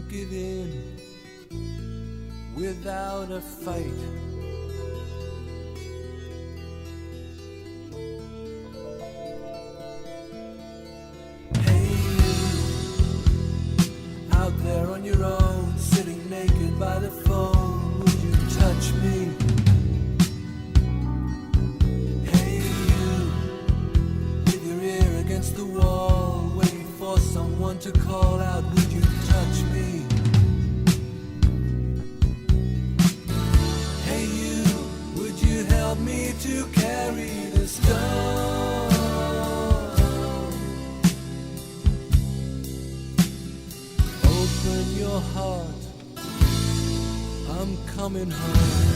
won't give in without a fight. Hey you, out there on your own, sitting naked by the phone, would you touch me? Hey you, with your ear against the wall, waiting for someone to call out, would you touch me? Hey you, would you help me to carry the stone? Open your heart, I'm coming home.